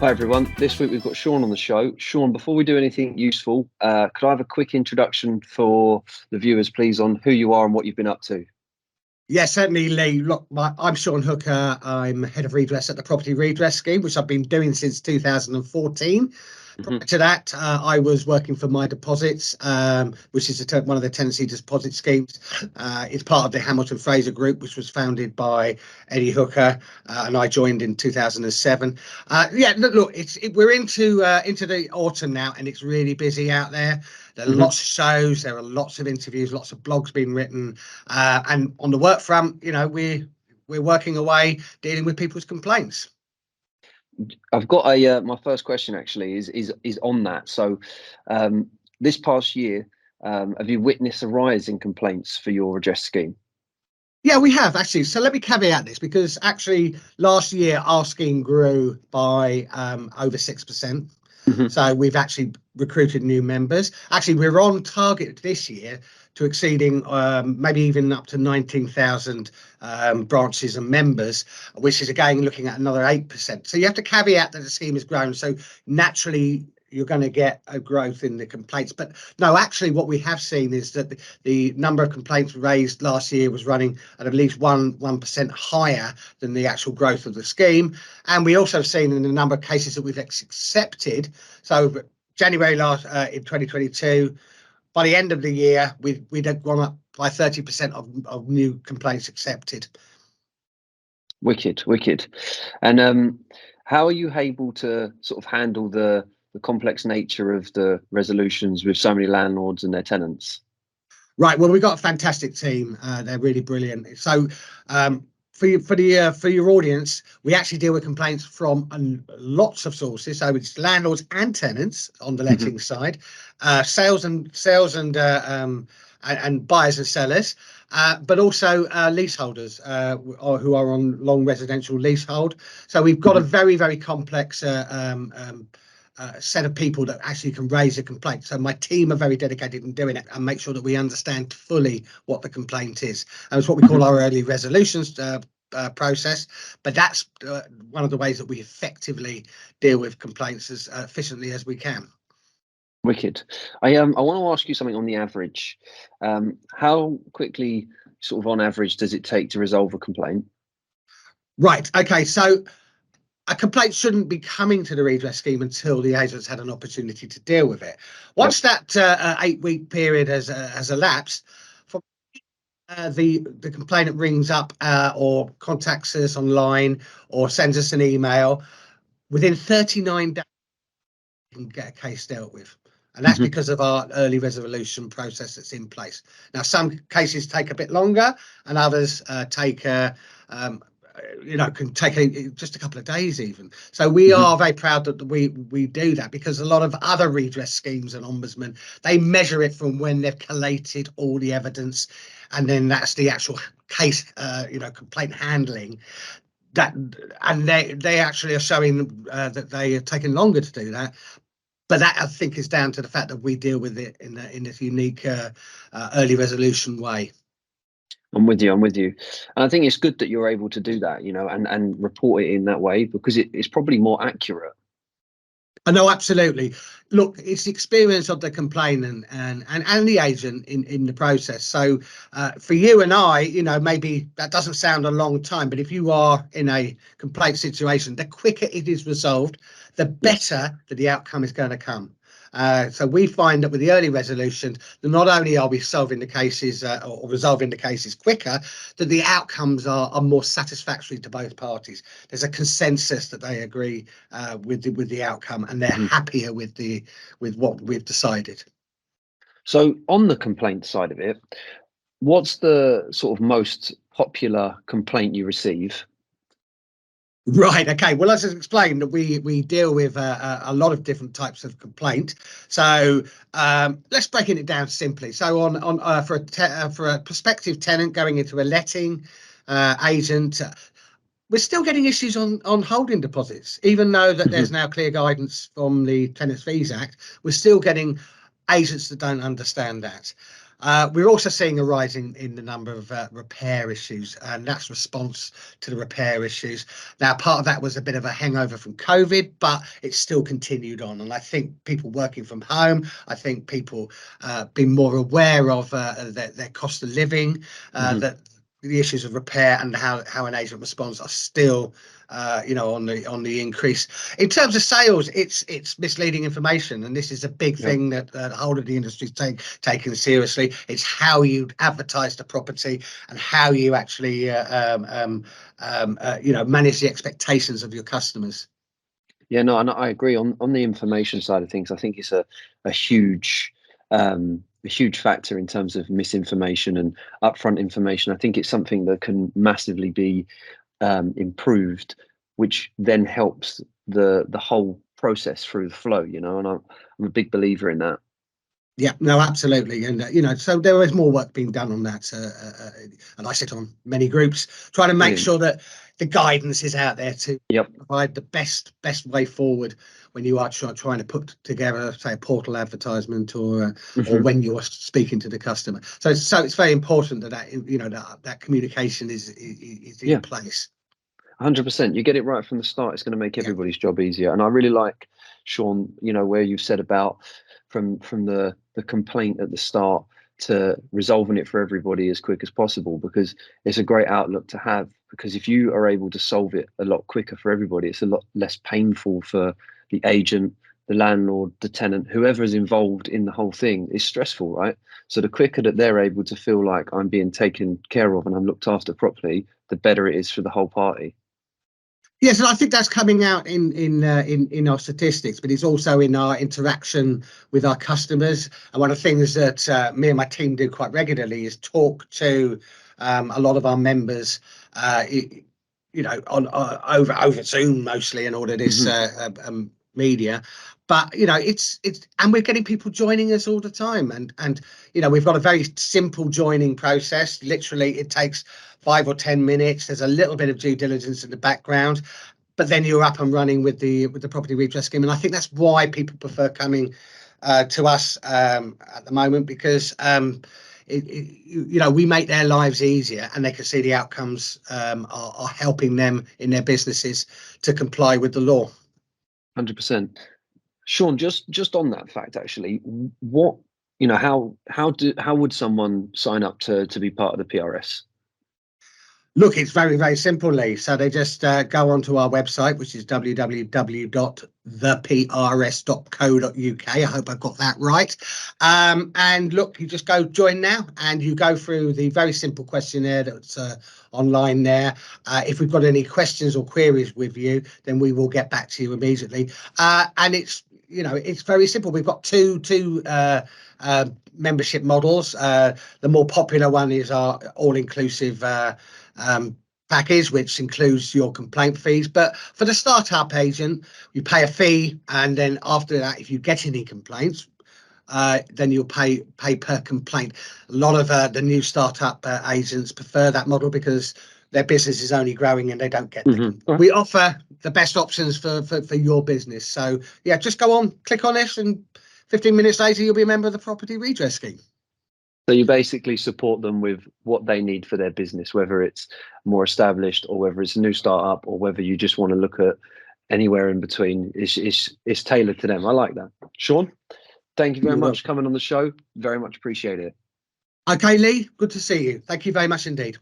Hi everyone, this week we've got Sean on the show. Sean, before we do anything useful, could I have a quick introduction for the viewers, please, on who you are and what you've been up to? Yeah, certainly, Lee. Look, I'm Sean Hooker. I'm head of redress at the Property Redress Scheme, which I've been doing since 2014. Prior to that, I was working for My Deposits, which is one of the tenancy deposit schemes. It's part of the Hamilton Fraser Group, which was founded by Eddie Hooker, and I joined in 2007. Yeah, look, we're into the autumn now, and it's really busy out there. There are lots of shows, there are lots of interviews, lots of blogs being written, and on the work front, we're working away dealing with people's complaints. I've got my first question actually is on that. So this past year, have you witnessed a rise in complaints for your redress scheme? Yeah, we have actually. So let me caveat this, because actually last year our scheme grew by over 6%. So we've actually recruited new members. Actually, we're on target this year to exceeding maybe even up to 19,000 branches and members, which is again looking at another 8%. So you have to caveat that the scheme has grown. So naturally, you're going to get a growth in the complaints. But no, actually, what we have seen is that the number of complaints raised last year was running at least 1% higher than the actual growth of the scheme. And we also have seen in the number of cases that we've accepted. So January last in 2022, by the end of the year, we'd have gone up by 30% of new complaints accepted. Wicked. And how are you able to sort of handle the complex nature of the resolutions with so many landlords and their tenants? Right. Well, we've got a fantastic team. They're really brilliant. So for your audience, we actually deal with complaints from lots of sources. So it's landlords and tenants on the letting side, sales and buyers and sellers, but also leaseholders who are on long residential leasehold. So we've got a very, very complex set of people that actually can raise a complaint. So my team are very dedicated in doing it and make sure that we understand fully what the complaint is. And it's what we call our early resolutions process. But that's one of the ways that we effectively deal with complaints as efficiently as we can. Wicked. I want to ask you something on the average. How quickly, sort of on average, does it take to resolve a complaint? Right. Okay. So a complaint shouldn't be coming to the redress scheme until the agent's had an opportunity to deal with it. Once that 8-week period has elapsed, from the complainant rings up or contacts us online or sends us an email, within 39 days we can get a case dealt with. And that's because of our early resolution process that's in place. Now, some cases take a bit longer, and others take can take just a couple of days even. So we are very proud that we do that, because a lot of other redress schemes and ombudsmen, they measure it from when they've collated all the evidence, and then that's the actual case complaint handling. And they actually are showing that they are taking longer to do that. But that, I think, is down to the fact that we deal with it in this unique early resolution way. I'm with you. And I think it's good that you're able to do that, and report it in that way, because it's probably more accurate. No, absolutely. Look, it's the experience of the complainant and the agent in the process. So for you and I, maybe that doesn't sound a long time, but if you are in a complaint situation, the quicker it is resolved, the better that the outcome is going to come. So we find that with the early resolution, that not only are we solving the cases or resolving the cases quicker, that the outcomes are more satisfactory to both parties. There's a consensus that they agree with the outcome, and they're happier with what we've decided. So on the complaint side of it, what's the sort of most popular complaint you receive? Right. Okay. Well, as I explained, that we deal with a lot of different types of complaint. So let's breaking it down simply. So for a prospective tenant going into a letting agent, we're still getting issues on holding deposits, even though that there's now clear guidance from the Tenants Fees Act. We're still getting agents that don't understand that. We're also seeing a rise in the number of repair issues, and that's response to the repair issues. Now, part of that was a bit of a hangover from COVID, but it's still continued on. And I think people working from home, I think people being more aware of their cost of living, that the issues of repair and how an agent responds are still on the increase. In terms of sales, it's misleading information, and this is a big thing that the whole of the industry is taken seriously. It's how you advertise the property and how you actually manage the expectations of your customers. Yeah, no, and I agree on the information side of things. I think it's a huge factor in terms of misinformation and upfront information. I think it's something that can massively be improved, which then helps the whole process through the flow, and I'm a big believer in that. Yeah, no, absolutely. And, so there is more work being done on that. And I sit on many groups trying to make sure that the guidance is out there to provide the best way forward when you are trying to put together, say, a portal advertisement or when you are speaking to the customer. So it's very important that communication is in place. 100%. You get it right from the start, it's going to make everybody's job easier. And I really like, Sean, where you've said about from the complaint at the start to resolving it for everybody as quick as possible, because it's a great outlook to have. Because if you are able to solve it a lot quicker for everybody, it's a lot less painful for the agent, the landlord, the tenant, whoever is involved in the whole thing. Is stressful, right? So the quicker that they're able to feel like I'm being taken care of and I'm looked after properly, the better it is for the whole party. Yes, and I think that's coming out in our statistics, but it's also in our interaction with our customers. And one of the things that me and my team do quite regularly is talk to a lot of our members, over Zoom mostly, and all of this media. But it's and we're getting people joining us all the time, and we've got a very simple joining process. Literally, it takes 5 or 10 minutes. There's a little bit of due diligence in the background, but then you're up and running with the property redress scheme. And I think that's why people prefer coming to us at the moment, because we make their lives easier, and they can see the outcomes are helping them in their businesses to comply with the law. 100%. Sean, just on that fact, actually, what how would someone sign up to be part of the PRS? Look, it's very, very simple, Lee. So they just go onto our website, which is www.theprs.co.uk. I hope I've got that right. And look, you just go join now, and you go through the very simple questionnaire that's online there. If we've got any questions or queries with you, then we will get back to you immediately. And it's very simple. We've got two membership models. The more popular one is our all-inclusive package, which includes your complaint fees. But for the startup agent, you pay a fee, and then after that, if you get any complaints, then you'll pay per complaint. A lot of the new startup agents prefer that model because their business is only growing and they don't get we offer the best options for your business. So yeah, just go on, click on this, and 15 minutes later you'll be a member of the Property Redress Scheme. So you basically support them with what they need for their business, whether it's more established or whether it's a new startup or whether you just want to look at anywhere in between. It's tailored to them. I like that. Sean, thank you very much for coming on the show. Very much appreciate it. Okay, Lee, good to see you. Thank you very much indeed.